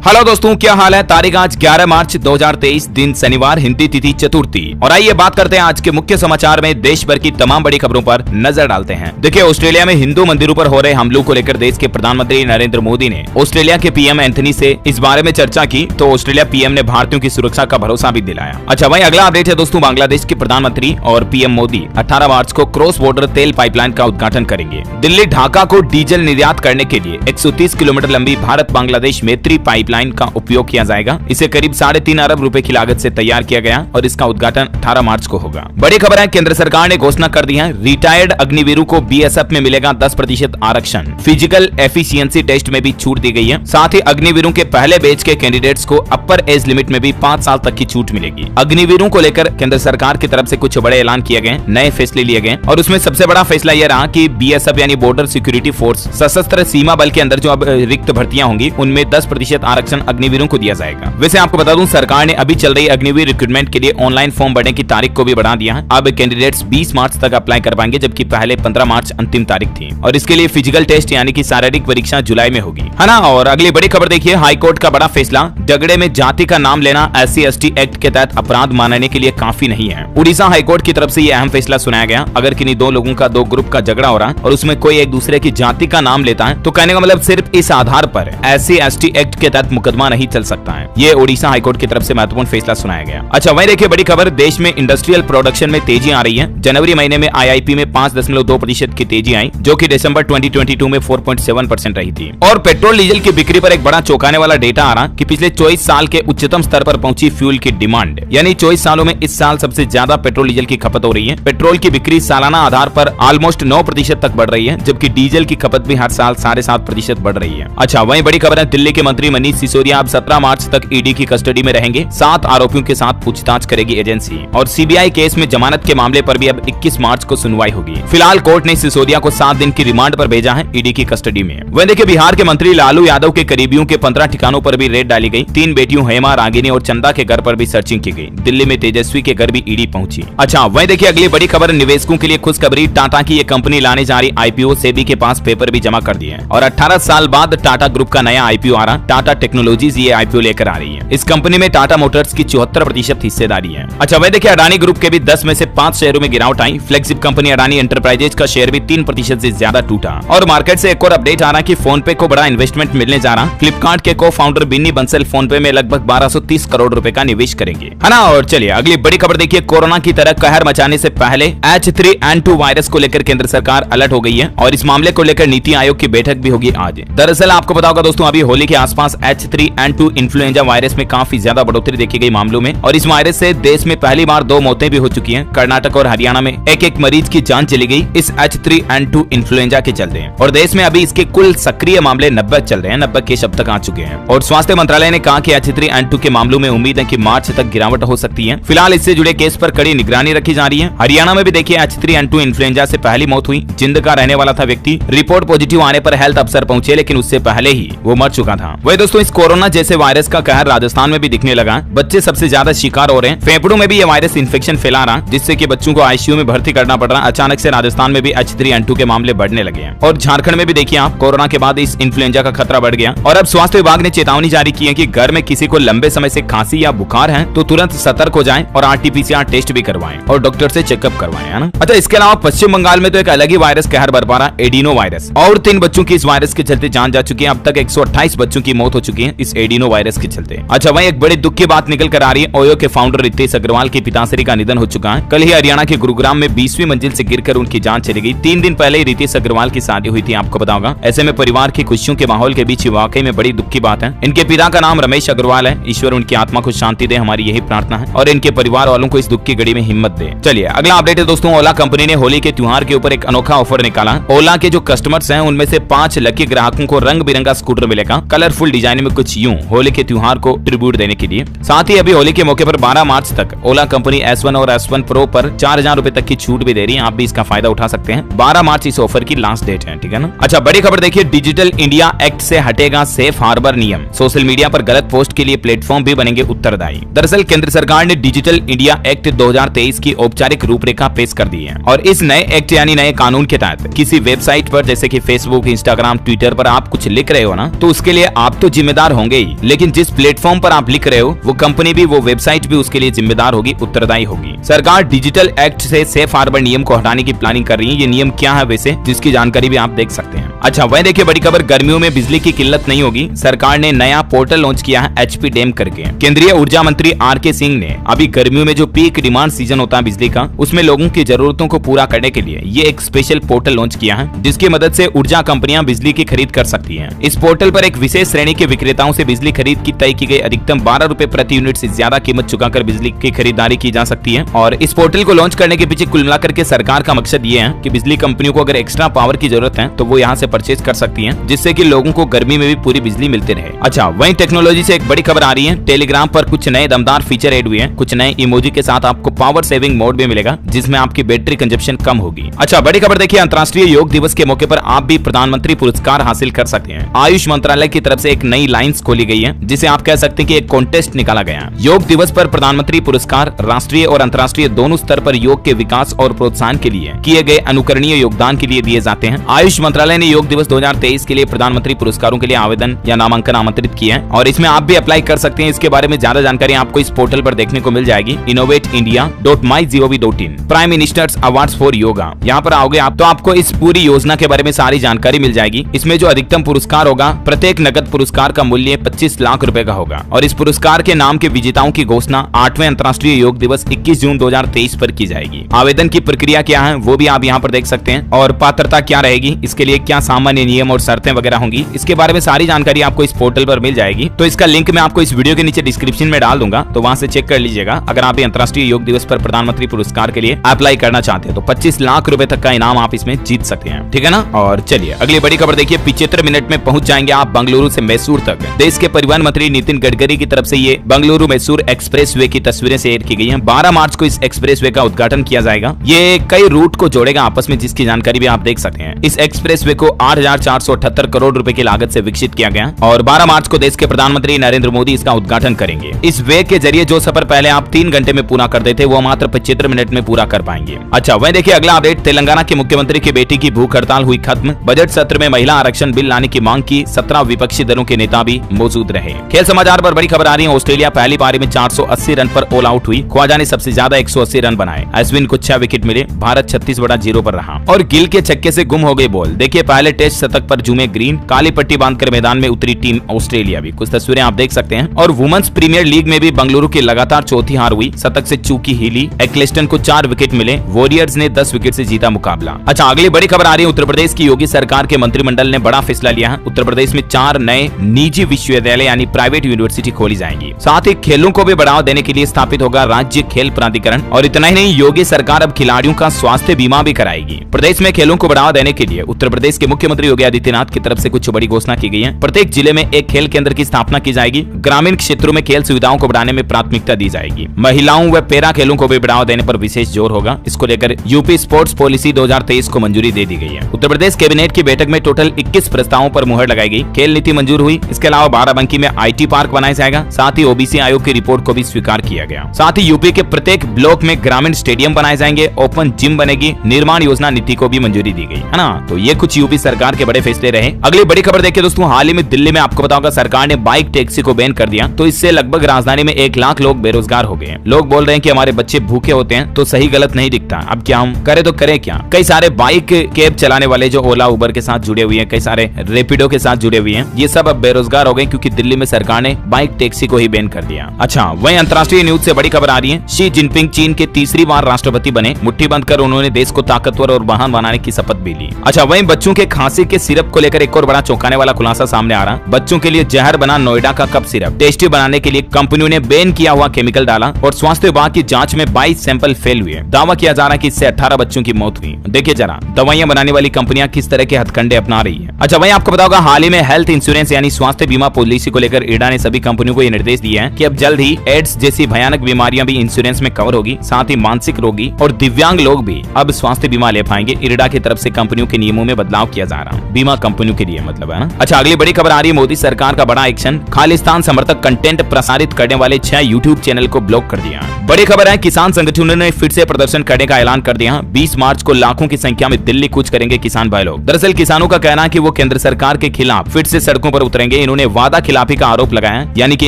Hello दोस्तों, क्या हाल है। तारीख आज 11 मार्च 2023, दिन शनिवार, हिंदी तिथि चतुर्थी। और आइए बात करते हैं आज के मुख्य समाचार में देश भर की तमाम बड़ी खबरों पर नजर डालते हैं। देखिए, ऑस्ट्रेलिया में हिंदू मंदिरों पर हो रहे हमलों को लेकर देश के प्रधानमंत्री नरेंद्र मोदी ने ऑस्ट्रेलिया के पीएम एंथनी से इस बारे में चर्चा की तो ऑस्ट्रेलिया पीएम ने भारतीयों की सुरक्षा का भरोसा भी दिलाया। अच्छा, वहीं अगला अपडेट है दोस्तों, बांग्लादेश के प्रधानमंत्री और पीएम मोदी 18 मार्च को क्रॉस बॉर्डर तेल पाइपलाइन का उद्घाटन करेंगे। दिल्ली ढाका को डीजल निर्यात करने के लिए 130 किलोमीटर लंबी भारत बांग्लादेश मैत्री पाइपलाइन का उपयोग किया जाएगा। इसे करीब 3.5 अरब रुपए की लागत से तैयार किया गया और इसका उद्घाटन 18 मार्च को होगा। बड़ी खबर है, केंद्र सरकार ने घोषणा कर दी है, रिटायर्ड अग्निवीरों को बीएसएफ में मिलेगा 10% आरक्षण। फिजिकल एफिशिएंसी टेस्ट में भी छूट दी गई है। साथ ही अग्निवीरों के पहले बैच के कैंडिडेट्स को अपर एज लिमिट में भी 5 साल तक की छूट मिलेगी। अग्निवीरों को लेकर केंद्र सरकार की तरफ से कुछ बड़े ऐलान किए गए, नए फैसले लिए गए और उसमें सबसे बड़ा फैसला यह रहा कि बीएसएफ यानी बॉर्डर सिक्योरिटी फोर्स सशस्त्र सीमा बल के अंदर जो अब रिक्त भर्तियां होंगी उनमें 10% आरक्षण अग्निवीरों को दिया जाएगा। वैसे आपको बता दूं, सरकार ने अभी चल रही अग्निवीर रिक्रूटमेंट के लिए ऑनलाइन फॉर्म भरने की तारीख को भी बढ़ा दिया है। अब कैंडिडेट्स 20 मार्च तक अप्लाई कर पाएंगे, जबकि पहले 15 मार्च अंतिम तारीख थी। और इसके लिए फिजिकल टेस्ट यानी कि शारीरिक परीक्षा जुलाई में होगी, है ना। और अगली बड़ी खबर देखिए, हाईकोर्ट का बड़ा फैसला, झगड़े में जाति का नाम लेना SC/ST एक्ट के तहत अपराध मानने के लिए काफी नहीं है। उड़ीसा हाईकोर्ट की तरफ से यह अहम फैसला सुनाया गया। अगर किन्हीं दो लोगों का, दो ग्रुप का झगड़ा हो रहा है और उसमें कोई एक दूसरे की जाति का नाम लेता है तो कहने का मतलब सिर्फ इस आधार पर SC/ST एक्ट के तहत मुकदमा नहीं चल सकता है। ये ओडिशा हाईकोर्ट की तरफ से महत्वपूर्ण फैसला सुनाया गया। अच्छा, वहीं देखिए बड़ी खबर, देश में इंडस्ट्रियल प्रोडक्शन में तेजी आ रही है। जनवरी महीने में IIP में 5.2% की तेजी आई, जो कि दिसंबर 2022 में 4.7% रही थी। और पेट्रोल डीजल की बिक्री पर एक बड़ा चौंकाने वाला डेटा आ रहा कि पिछले 24 साल के उच्चतम स्तर पर पहुंची फ्यूल की डिमांड, यानी 24 सालों में इस साल सबसे ज्यादा पेट्रोल डीजल की खपत हो रही है। पेट्रोल की बिक्री सालाना आधार पर ऑलमोस्ट 9% तक बढ़ रही है, जबकि डीजल की खपत भी हर साल 7.5% बढ़ रही है। अच्छा, वहीं बड़ी खबर है, दिल्ली के मंत्री मनीष सिसोदिया अब 17 मार्च तक ईडी की कस्टडी में रहेंगे। 7 आरोपियों के साथ पूछताछ करेगी एजेंसी। और CBI केस में जमानत के मामले पर भी अब 21 मार्च को सुनवाई होगी। फिलहाल कोर्ट ने सिसोदिया को 7 दिन की रिमांड पर भेजा है ईडी की कस्टडी में। वहीं देखिए, बिहार के मंत्री लालू यादव के करीबियों के 15 ठिकानों पर भी रेड डाली गई। 3 बेटियों हेमा, रागिनी और चंदा के घर पर भी सर्चिंग की गई। दिल्ली में तेजस्वी के घर भी ईडी पहुंची। अच्छा, वहीं देखिए अगली बड़ी खबर, निवेशकों के लिए खुशखबरी, टाटा की ये कंपनी लाने जा रही IPO सेबी के पास पेपर भी जमा कर दिए और 18 साल बाद टाटा ग्रुप का नया IPO आ रहा। टाटा टेक्नोलॉजीज ये IPO लेकर आ रही है। इस कंपनी में टाटा मोटर्स की 74% हिस्सेदारी है। अच्छा, वह देखिए अडानी ग्रुप के भी 10 में से 5 शेयरों में गिरावट आई। फ्लैगशिप कंपनी अडानी एंटरप्राइजेज का शेयर भी 3% से ज्यादा टूटा। और मार्केट से एक और अपडेट आ रहा कि फोन पे को बड़ा इन्वेस्टमेंट मिलने जा रहा। फ्लिपकार्ट के को फाउंडर बिन्नी बंसल फोन पे में लगभग 1230 करोड़ रुपए का निवेश करेंगे, है ना। और चलिए अगली बड़ी खबर देखिए, कोरोना की तरह कहर मचाने से पहले H3N2 वायरस को लेकर केंद्र सरकार अलर्ट हो गई है और इस मामले को लेकर नीति आयोग की बैठक भी होगी आज। दरअसल आपको बताओगे दोस्तों, अभी होली के आसपास H3N2 इन्फ्लुएंजा वायरस में काफी ज्यादा बढ़ोतरी देखी गई मामलों में और इस वायरस से देश में पहली बार 2 मौतें भी हो चुकी हैं। कर्नाटक और हरियाणा में एक मरीज की जान चली गई इस H3N2 इन्फ्लुएंजा के चलते। और देश में अभी इसके कुल सक्रिय मामले 90 चल रहे हैं। 90 केस अब तक आ चुके हैं। और स्वास्थ्य मंत्रालय ने कहा कि H3N2 के मामलों में उम्मीद है कि मार्च तक गिरावट हो सकती है। फिलहाल इससे जुड़े केस पर कड़ी निगरानी रखी जा रही है। हरियाणा में भी देखिए H3N2 इन्फ्लुएंजा से पहली मौत हुई। जिंद का रहने वाला था व्यक्ति, रिपोर्ट पॉजिटिव आने पर हेल्थ अफसर पहुंचे, लेकिन उससे पहले ही वो मर चुका था। वही दोस्तों, इस कोरोना जैसे वायरस का कहर राजस्थान में भी दिखने लगा। बच्चे सबसे ज्यादा शिकार हो रहे हैं। फेफड़ों में भी ये वायरस इन्फेक्शन फैला रहा, जिससे कि बच्चों को ICU में भर्ती करना पड़ रहा। अचानक से राजस्थान में भी H3N2 के मामले बढ़ने लगे हैं। और झारखंड में भी देखिए आप, कोरोना के बाद इस इन्फ्लुएंजा का खतरा बढ़ गया। और अब स्वास्थ्य विभाग ने चेतावनी जारी की है कि घर में किसी को लंबे समय से खांसी या बुखार है तो तुरंत सतर्क हो जाएं और RT-PCR टेस्ट भी करवाएं और डॉक्टर से चेकअप करवाएं, है ना। अच्छा, इसके अलावा पश्चिम बंगाल में तो एक अलग ही वायरस कहर बरपा रहा, एडिनो वायरस। और 3 बच्चों की इस वायरस के चलते जान जा चुकी है। अब तक 128 बच्चों की मौत हो चुकी है इस एडिनो वायरस के चलते। अच्छा, वहीं एक बड़े दुख की बात निकल कर आ रही है, ओयो के फाउंडर रितेश अग्रवाल की पिताश्री का निधन हो चुका है। कल ही हरियाणा के गुरुग्राम में 20वीं मंजिल से गिरकर उनकी जान चली गई। 3 दिन पहले ही रितेश अग्रवाल की शादी हुई थी, आपको बताऊंगा। ऐसे में परिवार की खुशियों के माहौल के बीच वाकई में बड़ी दुख की बात है। इनके पिता का नाम रमेश अग्रवाल है। ईश्वर उनकी आत्मा को शांति दे, हमारी यही प्रार्थना है और इनके परिवार वालों को इस दुख की घड़ी में हिम्मत दे। चलिए अगला अपडेट है दोस्तों, ओला कंपनी ने होली के त्योहार के ऊपर एक अनोखा ऑफर निकाला। ओला के जो कस्टमर्स हैं उनमें से 5 लकी ग्राहकों को रंग बिरंगा स्कूटर मिलेगा, कलरफुल डिजाइन में कुछ यूं, होली के त्योहार को ट्रिब्यूट देने के लिए। साथ ही अभी होली के मौके पर 12 मार्च तक ओला कंपनी S1 और S1 प्रो पर 4000 रुपए तक की छूट भी दे रही है। आप भी इसका फायदा उठा सकते हैं। 12 मार्च इस ऑफर की लास्ट डेट है, ठीक है ना। अच्छा, बड़ी खबर देखिए, डिजिटल इंडिया एक्ट से हटेगा सेफ हार्बर नियम। सोशल मीडिया पर गलत पोस्ट के लिए प्लेटफॉर्म भी बनेंगे उत्तरदायी। दरअसल केंद्र सरकार ने डिजिटल इंडिया एक्ट 2023 की औपचारिक रूपरेखा पेश कर दी है और इस नए एक्ट यानी नए कानून के तहत किसी वेबसाइट पर जैसे कि फेसबुक, इंस्टाग्राम, ट्विटर पर आप कुछ लिख रहे हो ना, तो उसके लिए आप तो जिम्मेदार जिम्मेदार होंगे ही, लेकिन जिस प्लेटफॉर्म पर आप लिख रहे हो वो कंपनी भी, वो वेबसाइट भी उसके लिए जिम्मेदार होगी, उत्तरदायी होगी। सरकार डिजिटल एक्ट से सेफ हार्बर नियम को हटाने की प्लानिंग कर रही है। ये नियम क्या है वैसे, जिसकी जानकारी भी आप देख सकते हैं। अच्छा, वहीं देखिए बड़ी खबर, गर्मियों में बिजली की किल्लत नहीं होगी। सरकार ने नया पोर्टल लॉन्च किया है HP डैम करके। केंद्रीय ऊर्जा मंत्री RK सिंह ने अभी गर्मियों में जो पीक डिमांड सीजन होता है बिजली का, उसमें लोगों की जरूरतों को पूरा करने के लिए ये एक स्पेशल पोर्टल लॉन्च किया है, जिसकी मदद से ऊर्जा कंपनियां बिजली की खरीद कर सकती हैं। इस पोर्टल पर एक विशेष श्रेणी के विक्रेताओं से बिजली खरीद की तय की गई अधिकतम 12 रुपए प्रति यूनिट से ज्यादा कीमत चुकाकर बिजली की खरीदारी की जा सकती है। और इस पोर्टल को लॉन्च करने के पीछे कुल मिलाकर के सरकार का मकसद ये है कि बिजली कंपनियों को अगर एक्स्ट्रा पावर की जरूरत है तो वो यहाँ से परचेज कर सकती हैं, जिससे कि लोगों को गर्मी में भी पूरी बिजली मिलती रहे। अच्छा, वहीं टेक्नोलॉजी से एक बड़ी खबर आ रही है। टेलीग्राम पर कुछ नए दमदार फीचर ऐड हुए हैं। कुछ नए इमोजी के साथ आपको पावर सेविंग मोड भी मिलेगा, जिसमें आपकी बैटरी कंजप्शन कम होगी। अच्छा, बड़ी खबर देखिए, अंतर्राष्ट्रीय योग दिवस के मौके पर आप भी प्रधानमंत्री पुरस्कार हासिल कर सकते हैं। आयुष मंत्रालय की तरफ से एक नई लाइंस खोली गई है, जिसे आप कह सकते हैं कि एक कॉन्टेस्ट निकाला गया। योग दिवस पर प्रधानमंत्री पुरस्कार राष्ट्रीय और अंतर्राष्ट्रीय दोनों स्तर पर योग के विकास और प्रोत्साहन के लिए किए गए अनुकरणीय योगदान के लिए दिए जाते हैं। आयुष मंत्रालय ने योग दिवस 2023 के लिए प्रधानमंत्री पुरस्कारों के लिए आवेदन या नामांकन आमंत्रित किया है, और इसमें आप भी अप्लाई कर सकते हैं। इसके बारे में ज्यादा जानकारी आपको इस पोर्टल पर देखने को मिल जाएगी, innovateindia.mygov.in। Prime ministers awards for yoga, यहाँ पर आओगे आप तो आपको इस पूरी योजना के बारे में सारी जानकारी मिल जाएगी। इसमें जो अधिकतम पुरस्कार होगा, प्रत्येक नकद पुरस्कार का मूल्य 25 लाख रुपए का होगा, और इस पुरस्कार के नाम के विजेताओं की घोषणा 8वें अंतर्राष्ट्रीय योग दिवस 21 जून 2023 पर की जाएगी। आवेदन की प्रक्रिया क्या है वो भी आप यहाँ पर देख सकते हैं, और पात्रता क्या रहेगी, इसके लिए क्या सामान्य नियम और शर्तें वगैरह होंगी, इसके बारे में सारी जानकारी आपको इस पोर्टल पर मिल जाएगी। तो इसका लिंक मैं आपको इस वीडियो के नीचे डिस्क्रिप्शन में डाल दूंगा, तो वहां से चेक कर लीजिएगा। अगर आप अंतर्राष्ट्रीय योग दिवस पर प्रधानमंत्री पुरस्कार के लिए अप्लाई करना चाहते हैं तो 25 लाख रुपए तक का इनाम आप इसमें जीत सकते हैं, ठीक है ना। और चलिए अगली बड़ी खबर देखिए, 75 मिनट में पहुंच जाएंगे आप बेंगलुरु से मैसूर तक। देश के परिवहन मंत्री नितिन गडकरी की तरफ से ये बेंगलुरु मैसूर एक्सप्रेसवे की तस्वीरें शेयर की गई हैं। 12 मार्च को इस एक्सप्रेसवे का उद्घाटन किया जाएगा। ये कई रूट को जोड़ेगा आपस में, जिसकी जानकारी भी आप देख सकते हैं। इस एक्सप्रेसवे को 8,478 करोड़ रुपए की लागत से विकसित किया गया, और 12 मार्च को देश के प्रधानमंत्री नरेंद्र मोदी इसका उद्घाटन करेंगे। इस वे के जरिए जो सफर पहले आप 3 घंटे में पूरा कर देते, वो मात्र 75 मिनट में पूरा कर पाएंगे। अच्छा, वहीं देखिए अगला अपडेट, तेलंगाना के मुख्यमंत्री की बेटी की भूख हड़ताल हुई खत्म। बजट सत्र में महिला आरक्षण बिल लाने की मांग की। 17 विपक्षी दलों के नेता भी मौजूद रहे। खेल समाचार पर बड़ी खबर आ रही है। ऑस्ट्रेलिया पहली पारी में 480 रन पर ऑल आउट हुई। ख्वाजा ने सबसे ज्यादा 180 रन बनाए। अश्विन को 6 विकेट मिले। भारत 36/0 पर रहा, और गिल के छक्के से गुम हो गई बॉल। देखिए पहले टेस्ट शतक पर झूमे ग्रीन। काली पट्टी बांधकर मैदान में उतरी टीम ऑस्ट्रेलिया भी। कुछ तस्वीरें आप देख सकते हैं। और वुमेन्स प्रीमियर लीग में भी बेंगलुरु की लगातार चौथी हार हुई। शतक से चूकी हिली। एक्लेस्टन को 4 विकेट मिले। वॉरियर्स ने 10 विकेट से जीता मुकाबला। अच्छा, अगली बड़ी खबर आ रही है। उत्तर प्रदेश की योगी सरकार के मंत्रिमंडल ने बड़ा फैसला लिया है। उत्तर प्रदेश में 4 नए निजी विश्वविद्यालय यानी प्राइवेट यूनिवर्सिटी खोली जाएंगी। साथ ही खेलों को भी बढ़ावा देने के लिए स्थापित होगा राज्य खेल प्राधिकरण। और इतना ही नहीं, योगी सरकार अब खिलाड़ियों का स्वास्थ्य बीमा भी कराएगी। प्रदेश में खेलों को बढ़ावा देने के लिए उत्तर प्रदेश के मुख्यमंत्री योगी आदित्यनाथ की तरफ से कुछ बड़ी घोषणा की गई है। प्रत्येक जिले में एक खेल केंद्र की स्थापना की जाएगी। ग्रामीण क्षेत्रों में खेल सुविधाओं को बढ़ाने में प्राथमिकता दी जाएगी। महिलाओं व पैरा खेलों को भी बढ़ावा देने पर विशेष जोर होगा। इसको लेकर यूपी स्पोर्ट्स पॉलिसी 2023 को मंजूरी दे दी गई है। उत्तर प्रदेश कैबिनेट की बैठक में टोटल 21 प्रस्तावों पर मुहर लगाई गई। खेल नीति मंजूर हुई। इसके अलावा बाराबंकी में IT पार्क बनाया जाएगा। साथ ही OBC आयोग की रिपोर्ट को भी स्वीकार किया गया। साथ ही यूपी के प्रत्येक ब्लॉक में ग्रामीण स्टेडियम बनाए जाएंगे। ओपन जिम बनेगी। निर्माण योजना नीति को भी मंजूरी दी गई है ना। तो ये कुछ यूपी सरकार के बड़े फैसले रहे। अगली बड़ी खबर देखिए दोस्तों, हाल ही में दिल्ली में आपको बताऊंगा सरकार ने बाइक टैक्सी को बैन कर दिया। तो इससे लगभग राजधानी में 1 लाख लोग बेरोजगार हो गए। लोग बोल रहे हैं कि हमारे बच्चे भूखे होते हैं, तो सही गलत नहीं दिखता। अब क्या हम करें तो करें क्या। कई सारे बाइक कैब चलाने वाले जो ओला उबर के साथ जुड़े हुए हैं, कई सारे रेपिडो के साथ जुड़े हुए हैं, ये सब अब बेरोजगार हो गए, क्योंकि दिल्ली में सरकार ने बाइक टैक्सी को ही बैन कर दिया। अच्छा, वहीं अंतर्राष्ट्रीय न्यूज से बड़ी खबर आ रही है। शी जिनपिंग चीन के तीसरी बार राष्ट्रपति बने। मुट्ठी बंद कर उन्होंने देश को ताकतवर और महान बनाने की शपथ भी ली। अच्छा, वहीं बच्चों के खांसी के सिरप को लेकर एक और बड़ा चौंकाने वाला खुलासा सामने आ रहा। बच्चों के लिए जहर बना नोएडा का कप सिरप। टेस्टी बनाने के लिए कंपनियों ने बैन किया हुआ केमिकल डाला, और स्वास्थ्य विभाग की जांच में 22 सैंपल फेल हुए। दावा किया जा रहा है कि इससे 18 बच्चों की मौत हुई। देखिए जरा दवाइयां बनाने वाली कंपनियां किस तरह के हथकंडे अपना रही है। अच्छा, वहीं आपको बताऊंगा हाल ही में हेल्थ इंश्योरेंस यानी स्वास्थ्य बीमा पॉलिसी को लेकर इरडा ने सभी कंपनियों को ये निर्देश दिए हैं कि अब जल्द ही एड्स जैसी भयानक बीमारियां भी इंश्योरेंस में कवर होगी। साथ ही मानसिक रोगी और दिव्यांग लोग भी अब स्वास्थ्य बीमा ले पाएंगे। इरडा की तरफ से कंपनियों के नियमों में बदलाव किया जा रहा है, बीमा कंपनियों के लिए मतलब है ना। अच्छा, अगली बड़ी खबर आ रही है। मोदी सरकार का बड़ा एक्शन। खालिस्तान समर्थक कंटेंट प्रसारित करने वाले 6 यूट्यूब चैनल को ब्लॉक कर दिया। बड़ी खबर है, किसान संगठनों ने फिर से प्रदर्शन करने का ऐलान कर दिया। 20 मार्च को लाखों की संख्या में दिल्ली कूच करेंगे किसान भाई लोग। दरअसल किसानों का कहना है कि वो केंद्र सरकार के खिलाफ फिर से सड़कों पर उतरेंगे। आगे इन्होंने वादा खिलाफी का आरोप लगाया, यानी कि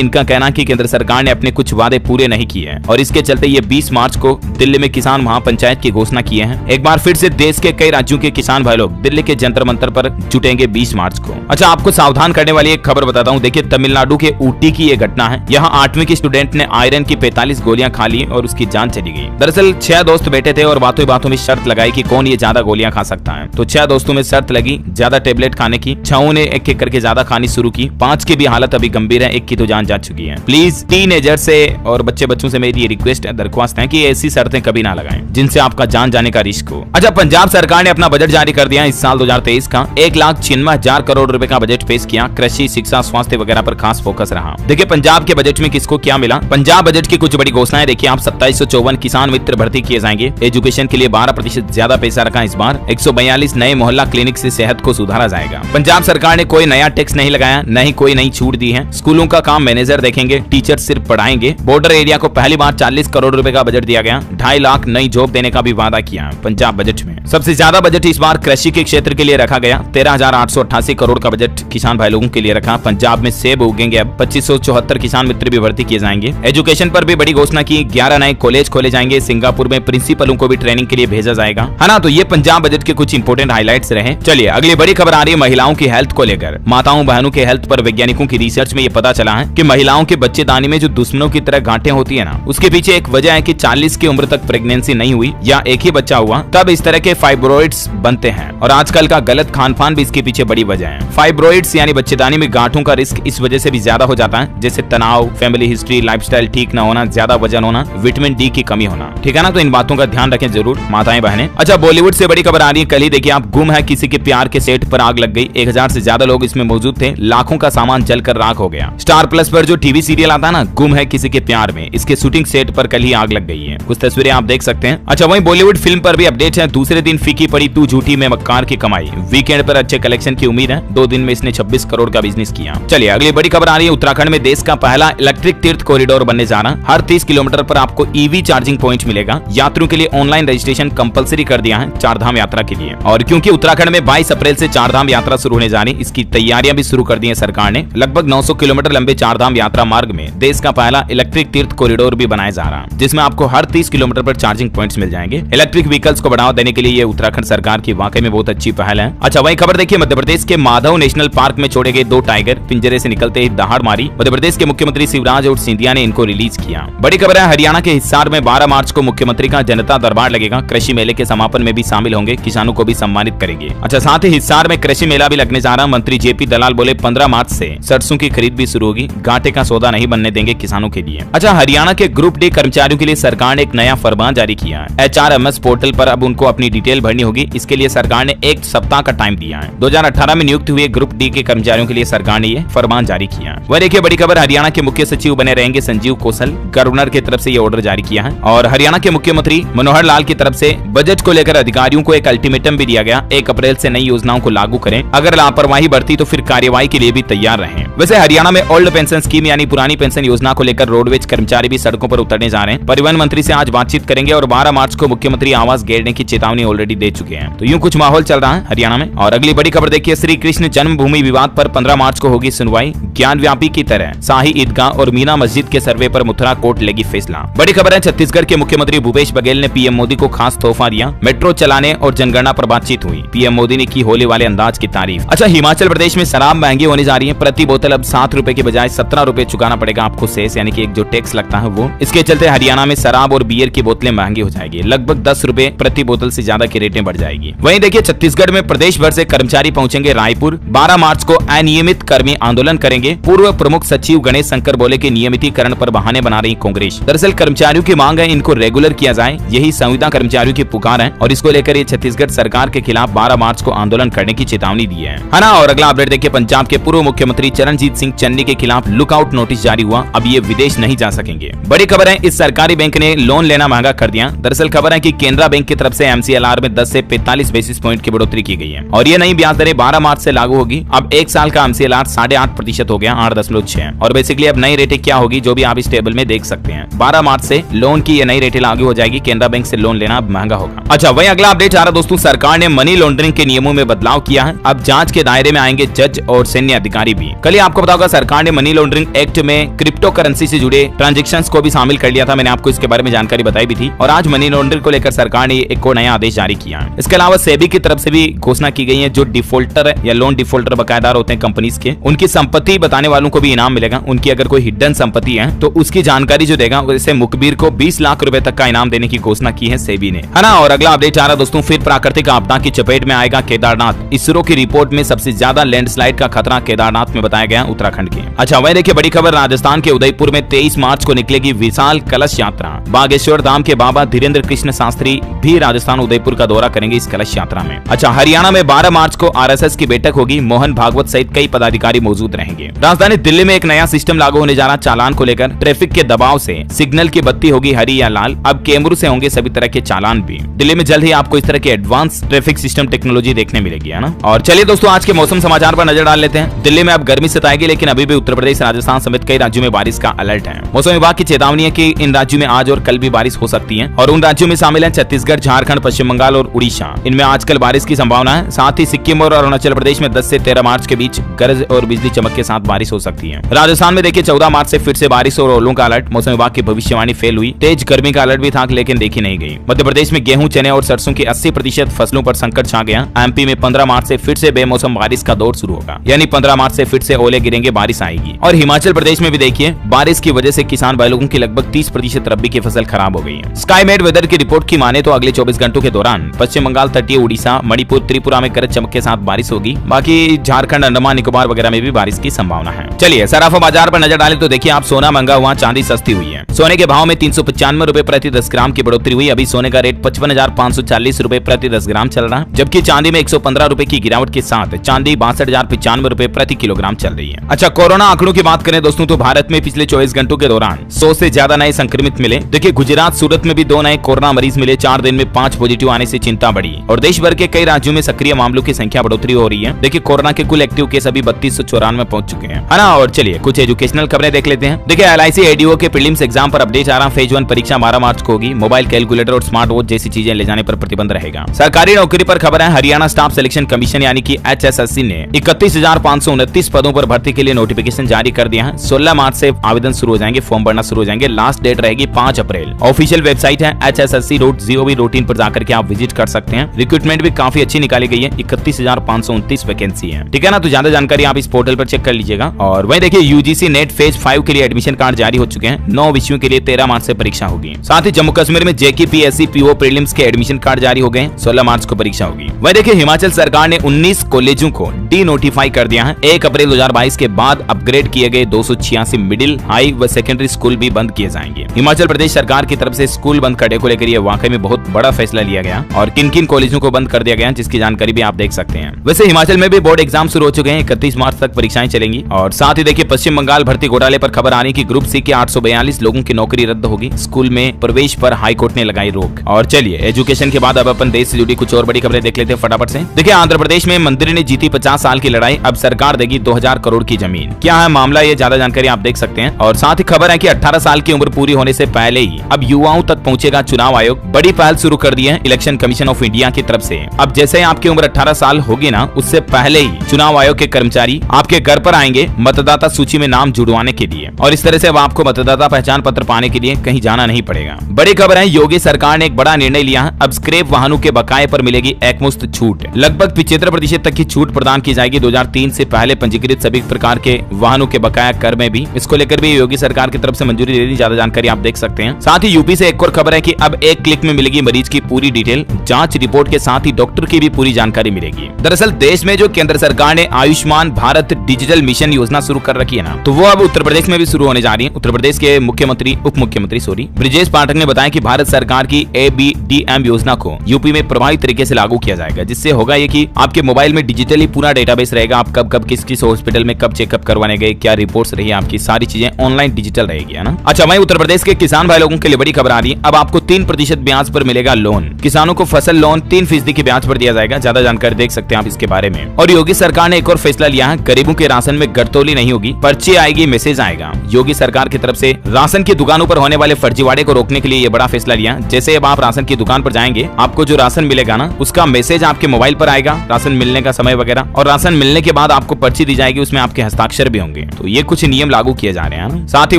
इनका कहना कि केंद्र सरकार ने अपने कुछ वादे पूरे नहीं किए हैं और इसके चलते ये 20 मार्च को दिल्ली में किसान महापंचायत की घोषणा किए हैं। एक बार फिर से देश के कई राज्यों के किसान भाई लोग दिल्ली के जंतर मंतर पर जुटेंगे 20 मार्च को। अच्छा, आपको सावधान करने वाली एक खबर बताता हूँ। देखिए, तमिलनाडु के ऊटी की ये घटना है। यहाँ 8वीं की स्टूडेंट ने आयरन की 45 गोलियां खा ली और उसकी जान चली गई। दरअसल 6 दोस्त बैठे थे और बातों बातों में शर्त लगाई कि कौन ये ज्यादा गोलियां खा सकता है। तो 6 दोस्तों में शर्त लगी ज्यादा टेबलेट खाने की। 6 ने एक एक करके ज्यादा खानी शुरू की। 5 की भी हालत अभी गंभीर है, 1 की तो जान जा चुकी है। प्लीज टीनेजर से और बच्चों से मेरी रिक्वेस्ट है, दरख्वास्त है कि ऐसी शर्तें कभी ना लगाएं जिनसे आपका जान जाने का रिस्क हो। अच्छा, पंजाब सरकार ने अपना बजट जारी कर दिया इस साल 2023 का। 1,96,000 करोड़ रुपए का बजट पेश किया। कृषि, शिक्षा, स्वास्थ्य वगैरह पर खास फोकस रहा। देखिए, पंजाब के बजट में किसको क्या मिला। पंजाब बजट की कुछ बड़ी घोषणाएं देखिए आप। 2754 किसान मित्र भर्ती किए जाएंगे। एजुकेशन के लिए 12% ज्यादा पैसा रखा इस बार। 142 नए मोहल्ला क्लिनिक से सेहत को सुधारा जाएगा। पंजाब सरकार ने कोई नया टैक्स नहीं लगाया, न ही कोई नई छूट दी है। स्कूलों का काम मैनेजर देखेंगे, टीचर सिर्फ पढ़ाएंगे। बॉर्डर एरिया को पहली बार 40 करोड़ रुपए का बजट दिया गया। 2.5 लाख नई जॉब देने का भी वादा किया पंजाब बजट में। सबसे ज्यादा बजट इस बार कृषि के क्षेत्र के लिए रखा गया। 13,888 करोड़ का बजट किसान भाई लोगों के लिए रखा। पंजाब में सेब उगेंगे। अब 2574 किसान मित्र भी भर्ती किए जाएंगे। एजुकेशन पर भी बड़ी घोषणा की। 11 नए कॉलेज खोले जाएंगे। सिंगापुर में प्रिंसिपलों को भी ट्रेनिंग के लिए भेजा जाएगा, है ना। तो ये पंजाब बजट के कुछ इंपोर्टेंट हाइलाइट्स रहे। चलिए अगली बड़ी खबर आ रही है महिलाओं की हेल्थ को लेकर। माताओं बहनों के हेल्थ पर वैज्ञानिकों की रिसर्च में ये पता चला है कि महिलाओं के बच्चेदानी में जो दुश्मनों की तरह गांठें होती है ना, उसके पीछे एक वजह है कि 40 की उम्र तक प्रेगनेंसी नहीं हुई या एक ही बच्चा हुआ तब इस तरह के फाइब्रोइड्स बनते हैं। और आजकल का गलत खान पान भी इसके पीछे बड़ी वजह है। फाइब्रोइड्स यानी बच्चेदानी में गांठों का रिस्क इस वजह से भी ज्यादा हो जाता है, जैसे तनाव, फैमिली हिस्ट्री, लाइफस्टाइल ठीक न होना, ज्यादा वजन होना, विटामिन डी की कमी होना। ठीक है ना। तो इन बातों का ध्यान रखें जरूर माताएं बहनें। अच्छा, बॉलीवुड से बड़ी खबर आ रही है। कल ही देखिए आप, गुम है किसी के प्यार के सेट पर आग लग गई। 1000 से ज्यादा लोग इसमें मौजूद थे। लाखों का सामान जलकर राख हो गया। स्टार प्लस पर जो टीवी सीरियल आता है ना, गुम है किसी के प्यार में, इसके शूटिंग सेट पर कल ही आग लग गई है। कुछ तस्वीरें आप देख सकते हैं। अच्छा, वहीं बॉलीवुड फिल्म पर भी अपडेट है। दूसरे दिन फीकी पड़ी तू झूठी में मक्कार की कमाई। वीकेंड पर अच्छे कलेक्शन की उम्मीद है। 2 दिन में इसने 26 करोड़ का बिजनेस किया। चलिए अगली बड़ी खबर आ रही है। उत्तराखंड में देश का पहला इलेक्ट्रिक तीर्थ कॉरिडोर बनने जा रहा है। हर 30 किलोमीटर पर आपको ईवी चार्जिंग पॉइंट मिलेगा। यात्रियों के लिए ऑनलाइन रजिस्ट्रेशन कंपलसरी कर दिया है चारधाम यात्रा के लिए। और क्योंकि उत्तराखंड में 22 अप्रैल से चारधाम यात्रा शुरू होने जा रही, इसकी तैयारियां भी शुरू कर दी है सरकार ने। लगभग 900 किलोमीटर लंबे चारधाम यात्रा मार्ग में देश का पहला इलेक्ट्रिक तीर्थ कॉरिडोर भी बनाया जा रहा है, जिसमें आपको हर 30 किलोमीटर पर चार्जिंग पॉइंट्स मिल जाएंगे। इलेक्ट्रिक व्हीकल्स को बढ़ावा देने के लिए ये उत्तराखंड सरकार की वाकई में बहुत अच्छी पहल है। अच्छा, वही खबर देखिए, मध्य प्रदेश के माधव नेशनल पार्क में छोड़े गए 2 टाइगर पिंजरे से निकलते ही दहाड़ मारी। मध्य प्रदेश के मुख्यमंत्री शिवराज और सिंधिया ने इनको रिलीज किया। बड़ी खबर है, हरियाणा के हिसार में 12 मार्च को मुख्यमंत्री का जनता दरबार लगेगा। कृषि मेले के समापन में भी शामिल होंगे, किसानों को भी सम्मानित करेंगे। अच्छा, साथ ही हिसार में कृषि मेला भी लगने जा रहा। मंत्री जेपी दलाल बोले 15 मार्च से सरसों की खरीद भी शुरू होगी। घाटे का सौदा नहीं बनने देंगे किसानों के लिए। अच्छा, हरियाणा के ग्रुप डी कर्मचारियों के लिए सरकार ने एक नया फरमान जारी किया है। HRMS पोर्टल पर अब उनको अपनी डिटेल भरनी होगी। इसके लिए सरकार ने 1 सप्ताह का टाइम दिया है। 2018 में नियुक्त हुए ग्रुप डी के कर्मचारियों के लिए सरकार ने ये फरमान जारी किया। वह देखिए बड़ी खबर, हरियाणा के मुख्य सचिव बने रहेंगे संजीव कौशल। गवर्नर की तरफ से ये ऑर्डर जारी किया है। और हरियाणा के मुख्यमंत्री मनोहर लाल की तरफ से बजट को लेकर अधिकारियों को एक अल्टीमेटम भी दिया गया। 1 अप्रैल से नई योजनाओं को लागू करें। अगर लापरवाही बरती तो फिर कार्यवाही के लिए भी तैयार रहें। वैसे हरियाणा में ओल्ड पेंशन स्कीम यानी पुरानी पेंशन योजना को लेकर रोडवेज कर्मचारी भी सड़कों पर उतरने जा रहे हैं। परिवहन मंत्री से आज बातचीत करेंगे और 12 मार्च को मुख्यमंत्री आवास घेरने की चेतावनी ऑलरेडी दे चुके हैं। तो यूं कुछ माहौल चल रहा है हरियाणा में। और अगली बड़ी खबर देखिए, श्री कृष्ण जन्मभूमि विवाद पर 15 मार्च को होगी सुनवाई। ज्ञानव्यापी की तरह शाही ईदगाह और मीना मस्जिद के सर्वे पर मथुरा कोर्ट लेगी फैसला। बड़ी खबर है, छत्तीसगढ़ के मुख्यमंत्री भूपेश बघेल ने पीएम मोदी को खास तोहफा दिया। मेट्रो चलाने और जनगणना पर बातचीत हुई। पीएम मोदी ने की होली वाले अंदाज की तारीफ। अच्छा, हिमाचल प्रदेश में शराब महंगी होने जा रही है। प्रति बोतल अब 7 रुपए के बजाय 17 रुपए चुकाना पड़ेगा आपको सेस, यानी कि एक जो टैक्स लगता है वो। इसके चलते हरियाणा में शराब और बियर की बोतलें महंगी हो जाएगी। लगभग 10 रुपए प्रति बोतल से ज्यादा की रेटें बढ़ जाएगी। वहीं देखिए, छत्तीसगढ़ में प्रदेश भर से कर्मचारी पहुंचेंगे रायपुर। 12 मार्च को अनियमित कर्मी आंदोलन करेंगे। पूर्व प्रमुख सचिव गणेश शंकर बोले कि नियमितीकरण पर बहाने बना रही कांग्रेस। दरअसल कर्मचारियों की मांग है इनको रेगुलर किया जाए, यही संविदा कर्मचारियों की पुकार है। और इसको लेकर ये छत्तीसगढ़ सरकार के खिलाफ 12 मार्च को आंदोलन करने की चेतावनी दी है ना। और अगला अपडेट देखिए, पंजाब के पूर्व मुख्यमंत्री चरणजीत सिंह चन्नी के खिलाफ लुकआउट नोटिस जारी हुआ। अब ये विदेश नहीं जा सकेंगे। बड़ी खबर है, इस सरकारी बैंक ने लोन लेना महंगा कर दिया। दरअसल खबर है कि केनरा बैंक की तरफ से MCLR में 10 से 45 बेसिस पॉइंट की बढ़ोतरी की गई है। और ये नई ब्याज दरें 12 मार्च से लागू होगी। अब 1 साल का MCLR 8.5% हो गया, 8.6। और बेसिकली अब नई रेटें क्या होगी जो भी आप इस टेबल में देख सकते हैं। 12 मार्च से लोन की ये नई रेटें लागू हो जाएगी। केनरा बैंक से लोन लेना अब महंगा होगा। अच्छा, वही अगला अपडेट आ रहा दोस्तों, सरकार ने मनी लॉन्ड्रिंग के नियमों में बदलाव किया है। अब जांच के दायरे में आएंगे जज और सैन्य अधिकारी भी। कल ही आपको बताओगा सरकार ने मनी लॉन्ड्रिंग एक्ट में क्रिप्टो करेंसी से जुड़े ट्रांजेक्शंस को भी शामिल कर लिया था। मैंने आपको इसके बारे में जानकारी बताई भी थी। और आज मनी लॉन्ड्रिंग को लेकर सरकार ने एक और नया आदेश जारी किया है। इसके अलावा सेबी की तरफ से भी घोषणा की गई है, जो डिफॉल्टर या लोन डिफॉल्टर बकायेदार होते हैं कंपनीज के, उनकी संपत्ति बताने वालों को भी इनाम मिलेगा। उनकी अगर कोई हिडन संपत्ति है तो उसकी जानकारी जो देगा वैसे मुखबिर को 20 लाख रुपए तक का इनाम देने की घोषणा की है सेबी ने, है ना। और अगला अपडेट आ रहा दोस्तों, फिर प्राकृतिक आपदा की चपेट में आएगा केदारनाथ। इसरो की रिपोर्ट में सबसे ज्यादा लैंडस्लाइड का खतरा केदारनाथ में बताया गया उत्तराखंड के। अच्छा वही देखिए बड़ी खबर, राजस्थान के उदयपुर में 23 मार्च को निकलेगी विशाल कलश यात्रा। बागेश्वर धाम के बाबा धीरेन्द्र कृष्ण शास्त्री भी राजस्थान उदयपुर का दौरा करेंगे इस कलश यात्रा में। अच्छा हरियाणा में 12 मार्च को आरएसएस की बैठक होगी, मोहन भागवत सहित कई पदाधिकारी मौजूद रहेंगे। राजधानी दिल्ली में एक नया सिस्टम लागू होने जा रहा, चालान को लेकर ट्रैफिक के दबाव से सिग्नल की बत्ती होगी हरी या लाल, अब कैमरों से होंगे सभी तरह के चालान भी। दिल्ली में जल्द ही आपको इस तरह की एडवांस ट्रैफिक सिस्टम टेक्नोलॉजी देखने मिलेगी, है ना। और चलिए दोस्तों आज के मौसम समाचार पर नजर डाल लेते हैं। दिल्ली में अब गर्मी सताएगी, लेकिन अभी भी उत्तर प्रदेश राजस्थान समेत कई राज्यों में बारिश का अलर्ट है। मौसम विभाग की चेतावनी है कि इन राज्यों में आज और कल भी बारिश हो सकती है। और उन राज्यों में शामिल है छत्तीसगढ़, झारखंड, पश्चिम बंगाल और उड़ीसा। इनमें आजकल बारिश की संभावना है। साथ ही सिक्किम और अरुणाचल प्रदेश में 10 से 13 मार्च के बीच गरज और बिजली चमक के साथ बारिश हो सकती है। राजस्थान में देखिए 14 मार्च से फिर से बारिश और ओलों का अलर्ट। मौसम विभाग की भविष्यवाणी फेल हुई। तेज गर्मी का अलर्ट भी था लेकिन देखी नहीं गई। मध्य प्रदेश में गेहूं, चने और सरसों की 80% फसलों पर संकट छा गया। एमपी में 15 मार्च से फिर से बेमौसम बारिश का दौर शुरू होगा, यानी 15 मार्च से फिर से ओले गिरेंगे, बारिश आएगी। और हिमाचल प्रदेश में भी देखिए बारिश की वजह से किसान भाई लोगों की लगभग 30% रबी की फसल खराब हो गई है। स्काईमेट वेदर की रिपोर्ट की माने तो अगले 24 घंटों के दौरान पश्चिम बंगाल, तटीय उड़ीसा, मणिपुर, त्रिपुरा में गरज चमक के साथ बारिश होगी। बाकी झारखंड, अंडमान निकोबार वगैरह में भी बारिश की संभावना है। चलिए सराफा बाजार पर नजर डालें तो देखिए आप सोना महंगा हुआ, चांदी सस्ती हुई है। सोने के भाव में 395 रुपए प्रति 10 ग्राम की बढ़ोतरी हुई। अभी सोने का रेट 55,540 रुपए प्रति 10 ग्राम चल रहा है, जबकि चांदी में 115 रुपए की गिरावट के साथ चांदी 62,095 रुपए प्रति किलोग्राम चल रही है। अच्छा कोरोना आंकड़ों की बात करें दोस्तों तो भारत में पिछले 24 घंटों के दौरान 100 से ज्यादा नए संक्रमित मिले। देखिए गुजरात, सूरत में भी 2 नए कोरोना मरीज मिले। 4 दिन में 5 पॉजिटिव आने से चिंता बढ़ी। और देश भर के कई राज्यों में सक्रिय मामलों की संख्या बढ़ोतरी हो रही है। देखिए कोरोना के कुल एक्टिव केस अभी 3294 पहुंच चुके हैं, है ना। और चलिए कुछ एजुकेशनल खबरें देख लेते हैं। देखिए LIC ADO के प्रीलिम्स एग्जाम पर अपडेट आ रहा। फेज 1 परीक्षा 12 मार्च को होगी। मोबाइल, कैलकुलेटर और स्मार्ट वॉच जैसी चीजें ले जाने पर प्रतिबंध रहेगा। सरकारी नौकरी पर खबर है। हरियाणा स्टाफ सिलेक्शन कमीशन यानी कि HSSC ने 31,529 पदों पर भर्ती के लिए नोटिफिकेशन जारी कर दिया है। 16 मार्च से आवेदन शुरू हो जाएंगे, फॉर्म भरना शुरू हो जाएंगे। लास्ट डेट रहेगी 5 अप्रैल। ऑफिशियल वेबसाइट है hssc.gov.in पर जाकर के आप विजिट कर सकते हैं। रिक्रूटमेंट भी काफी अच्छी निकाली गई है। 31,529 वैकेंसी है, ठीक है ना। तो ज्यादा जानकारी आप इस पोर्टल पर चेक कर लीजिएगा। और वही देखिए UGC नेट फेज 5 के लिए एडमिशन कार्ड जारी हो चुके हैं। 9 विषयों के लिए 13 मार्च से परीक्षा होगी। साथ ही जम्मू कश्मीर में JK PSC PO प्रीलिम्स के एडमिशन कार्ड जारी हो गए। 16 मार्च को परीक्षा होगी। वही देखिए हिमाचल सरकार ने 19 कॉलेजों को डी नोटिफाई कर दिया है। 1 अप्रैल 2022 के बाद अपग्रेड किए गए 286 मिडिल, हाई व सेकेंडरी स्कूल भी बंद किए जाएंगे। हिमाचल प्रदेश सरकार की तरफ से स्कूल बंद करने को लेकर यह वाकई में बहुत बड़ा फैसला लिया गया और किन किन कॉलेजों को बंद कर दिया गया जिसकी जानकारी भी आप देख सकते हैं। वैसे हिमाचल में भी बोर्ड एग्जाम शुरू हो चुके हैं। 31 मार्च तक परीक्षाएं चलेंगी। और साथ ही देखिए पश्चिम बंगाल भर्ती घोटाले पर खबर आने की ग्रुप सी के 842 लोगों की नौकरी रद्द होगी। स्कूल में प्रवेश पर हाईकोर्ट ने लगाई रोक। और चलिए एजुकेशन के बाद अब अपन देश से जुड़ी कुछ और बड़ी खबरें देख लेते हैं फटाफट से। देखिए आंध्र प्रदेश में मंदिर ने जीती 50 साल की लड़ाई, अब सरकार देगी 2000 करोड़ की जमीन। क्या है मामला, ये ज्यादा जानकारी आप देख सकते हैं। और साथ ही खबर है कि 18 साल की उम्र पूरी होने से पहले ही अब युवाओं तक पहुंचेगा चुनाव आयोग। बड़ी पहल शुरू कर दी है इलेक्शन कमीशन ऑफ इंडिया की तरफ से। अब जैसे आपकी उम्र 18 साल होगी ना, उससे पहले ही चुनाव आयोग के कर्मचारी आपके घर पर आएंगे मतदाता सूची में नाम जुड़वाने के लिए। और इस तरह से अब आपको मतदाता पहचान पत्र पाने के लिए कहीं जाना नहीं पड़ेगा। बड़ी खबर है योगी सरकार ने एक बड़ा निर्णय लिया है। अब स्क्रैप वाहनों के बकाये पर मिलेगी एकमुश्त छूट। लगभग 75% तक की छूट प्रदान की जाएगी। 2003 से पहले पंजीकृत सभी प्रकार के वाहनों के बकाया कर में भी। इसको लेकर भी योगी सरकार की तरफ से मंजूरी दे दी। ज्यादा जानकारी आप देख सकते हैं। साथ ही यूपी से एक और खबर है कि अब एक क्लिक में मिलेगी मरीज की पूरी डिटेल, जांच रिपोर्ट के साथ ही डॉक्टर की भी पूरी जानकारी मिलेगी। दरअसल देश में जो केंद्र सरकार ने आयुष्मान भारत डिजिटल मिशन योजना शुरू कर रखी है ना, तो वो अब उत्तर प्रदेश में भी शुरू होने जा रही है। उत्तर प्रदेश के उप मुख्यमंत्री ब्रिजेश पाठक ने बताया कि भारत सरकार की ABDM योजना को यूपी में प्रभावी तरीके से लागू किया जाएगा। जिससे होगा ये कि आपके मोबाइल में डिजिटली पूरा डेटाबेस रहेगा। आप कब किस हॉस्पिटल में कब चेकअप करवाने गए, क्या रिपोर्ट्स रही, आपकी सारी चीजें ऑनलाइन डिजिटल रहेगी, है ना। अच्छा वहीं उत्तर प्रदेश के किसान भाई लोगों के लिए बड़ी खबर आ रही है। अब आपको 3% ब्याज पर मिलेगा लोन। किसानों को फसल लोन 3% की ब्याज पर दिया जाएगा। ज्यादा जानकारी देख सकते हैं आप इसके बारे में। और योगी सरकार ने एक और फैसला लिया है, गरीबों के राशन में गड़तौली नहीं होगी, पर्ची आएगी, मैसेज आएगा। योगी सरकार की तरफ से राशन की दुकानों पर होने वाले फर्जीवाड़े को रोकने के लिए ये बड़ा फैसला लिया। जैसे अब आप राशन की दुकान पर जाएंगे, आपको जो राशन मिलेगा ना, उसका मैसेज आपके मोबाइल पर आएगा, राशन मिलने का समय वगैरह। और राशन मिलने के बाद आपको पर्ची दी जाएगी, उसमें आपके हस्ताक्षर भी होंगे। तो ये कुछ नियम लागू किए जा रहे हैं। साथ ही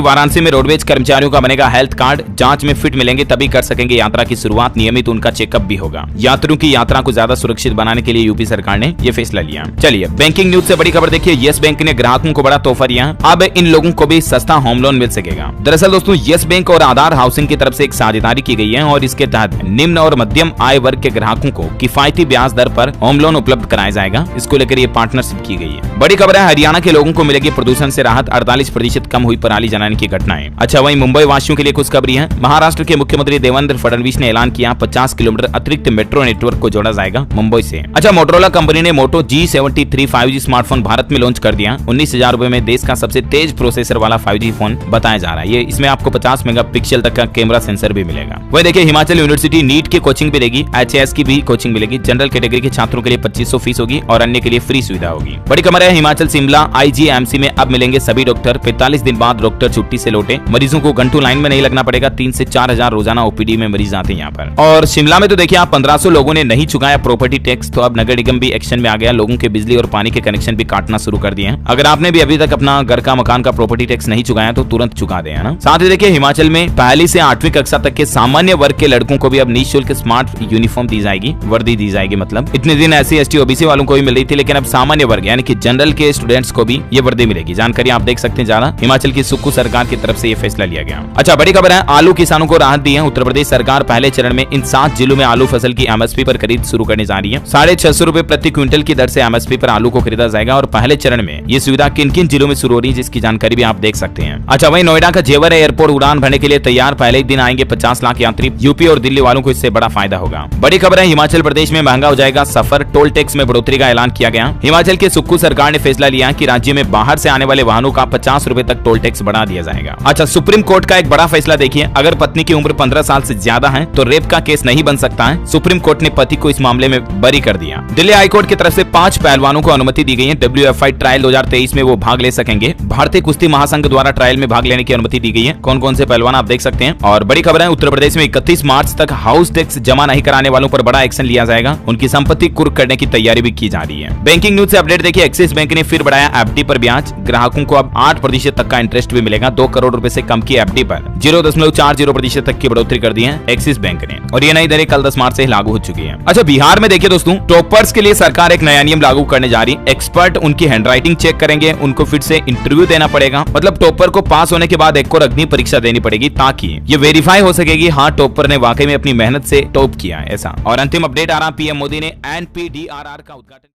वाराणसी में रोडवेज कर्मचारियों का बनेगा हेल्थ कार्ड, जांच में फिट मिलेंगे तभी कर सकेंगे यात्रा की शुरुआत, नियमित उनका चेकअप भी होगा। यात्रियों की यात्रा को ज्यादा सुरक्षित बनाने के लिए यूपी सरकार ने ये फैसला लिया। चलिए बैंकिंग न्यूज से बड़ी खबर देखिए, येस बैंक ने ग्राहकों को बड़ा तोहफा दिया, अब इन लोगों को भी सस्ता होम लोन मिल सकेगा। दरअसल दोस्तों येस बैंक और आधार हाउसिंग की तरफ से एक साझेदारी की गई है और इसके तहत निम्न और मध्यम आय वर्ग के ग्राहकों को किफायती ब्याज दर पर होम लोन उपलब्ध कराया जाएगा। इसको लेकर ये पार्टनरशिप की गई है। बड़ी खबर है, हरियाणा के लोगों को मिलेगी प्रदूषण से राहत, 48% कम हुई पराली जलाने की घटनाएं। अच्छा वहीं मुंबई वासियों के लिए खुशखबरी है, महाराष्ट्र के मुख्यमंत्री देवेंद्र फडणवीस ने ऐलान किया 50 किलोमीटर अतिरिक्त मेट्रो नेटवर्क को जोड़ा जाएगा मुंबई से। अच्छा मोटोरोला कंपनी ने मोटो G73 5G स्मार्टफोन भारत में लॉन्च कर दिया। 19,000 रुपए में देश का सबसे तेज प्रोसेसर वाला 5G फोन बताया जा रहा है। ये इसमें आपको 50 मेगापिक्सल तक का कैमरा सेंसर भी मिलेगा। वही देखिए हिमाचल यूनिवर्सिटी नीट की कोचिंग भी देगी, HAS की भी कोचिंग मिलेगी। जनरल कैटेगरी के छात्रों के लिए 2500 फीस होगी और अन्य के लिए फ्री सुविधा होगी। बड़ी खबर है, हिमाचल शिमला IGMC में अब मिलेंगे सभी डॉक्टर। 45 दिन बाद डॉक्टर छुट्टी से लौटे, मरीजों को घंटों लाइन में नहीं लगना पड़ेगा। 3 से 4 हजार रोजाना OPD में मरीज आते हैं यहाँ पर। और शिमला में तो देखिए आप 1500 लोगों ने नहीं चुकाया प्रॉपर्टी टैक्स, तो अब नगर निगम भी एक्शन में आ गया, लोगों के बिजली और पानी के कनेक्शन भी काटना शुरू कर दिए हैं। अगर आपने भी अभी तक अपना घर का मकान का प्रॉपर्टी टैक्स नहीं चुकाया तो तुरंत चुका दें, है ना। साथ ही देखिए हिमाचल में पहली से 8वीं कक्षा तक के सामान्य वर्ग के लड़कों को भी अब निःशुल्क स्मार्ट यूनिफॉर्म दी जाएगी, वर्दी दी जाएगी। मतलब इतने दिन SC ST OBC वालों को भी मिल रही थी, लेकिन अब सामान्य वर्ग यानी कि जनरल के स्टूडेंट्स को भी ये वर्दी मिलेगी। जानकारी आप देख सकते हैं ज्यादा, हिमाचल की सुक्खू सरकार की तरफ से ये फैसला लिया गया। अच्छा बड़ी खबर है, आलू किसानों को राहत दी है। उत्तर प्रदेश सरकार पहले चरण में इन 7 जिलों में आलू फसल की MSP पर खरीद शुरू करने जा रही है। 650 रुपए प्रति क्विंटल की दर से MSP पर आलू को खरीदा जाएगा और पहले चरण में ये सुविधा किन किन जिलों में शुरू हो रही है जिसकी जानकारी भी आप देख सकते हैं। अच्छा वहीं नोएडा का जेवर एयरपोर्ट उड़ान भरने के लिए तैयार, पहले ही दिन आएंगे 50 लाख यात्री। यूपी और दिल्ली वालों को इससे बड़ा फायदा होगा। बड़ी खबर है, हिमाचल प्रदेश में महंगा हो जाएगा सफर, टोल टैक्स में बढ़ोतरी का ऐलान किया गया। हिमाचल के सुक्खू सरकार ने फैसला लिया कि राज्य में बाहर से आने वाले वाहनों का 50 रुपए तक टोल टैक्स बढ़ा दिया जाएगा। अच्छा सुप्रीम कोर्ट का एक बड़ा फैसला देखिए, अगर पत्नी की उम्र 15 साल से ज्यादा है तो रेप का केस नहीं बन सकता है। सुप्रीम कोर्ट ने पति को इस मामले में बरी कर दिया। दिल्ली हाईकोर्ट की तरफ से 5 पहलवानों को अनुमति दी गई है। WFI ट्रायल 2023 में वो भाग ले सकेंगे। भारतीय कुश्ती महासंघ द्वारा ट्रायल में भाग लेने की अनुमति दी गई है। कौन कौन से पहलवान आप देख सकते हैं। और बड़ी खबर है, उत्तर प्रदेश में 31 मार्च तक हाउस टैक्स जमा नहीं कराने वालों पर बड़ा एक्शन लिया जाएगा। उनकी संपत्ति कुर्क करने की तैयारी भी की जा रही है। बैंकिंग न्यूज से अपडेट देखिए, एक्सिस बैंक ने फिर बढ़ाया FD पर ब्याज, ग्राहकों को अब 8% तक का इंटरेस्ट भी मिलेगा। 2 करोड़ रुपए से कम की FD पर 0.40% तक की बढ़ोतरी कर दी है एक्सिस बैंक ने, और ये नई दरें कल 10 मार्च से लागू हो चुकी है। अच्छा बिहार में देखिए दोस्तों, टॉपर्स के लिए सरकार एक नया नियम लागू करने जा रही है। एक्सपर्ट उनकी हैंडराइटिंग चेक करेंगे, उनको फिर से इंटरव्यू देना पड़ेगा। मतलब टॉपर को पास होने के बाद एक और अग्नि परीक्षा देनी पड़ेगी ताकि ये वेरीफाई हो सकेगी हाँ टॉपर ने वाकई में अपनी मेहनत से टॉप किया है ऐसा। और अंतिम अपडेट आ रहा, PM मोदी ने NPDRR का उद्घाटन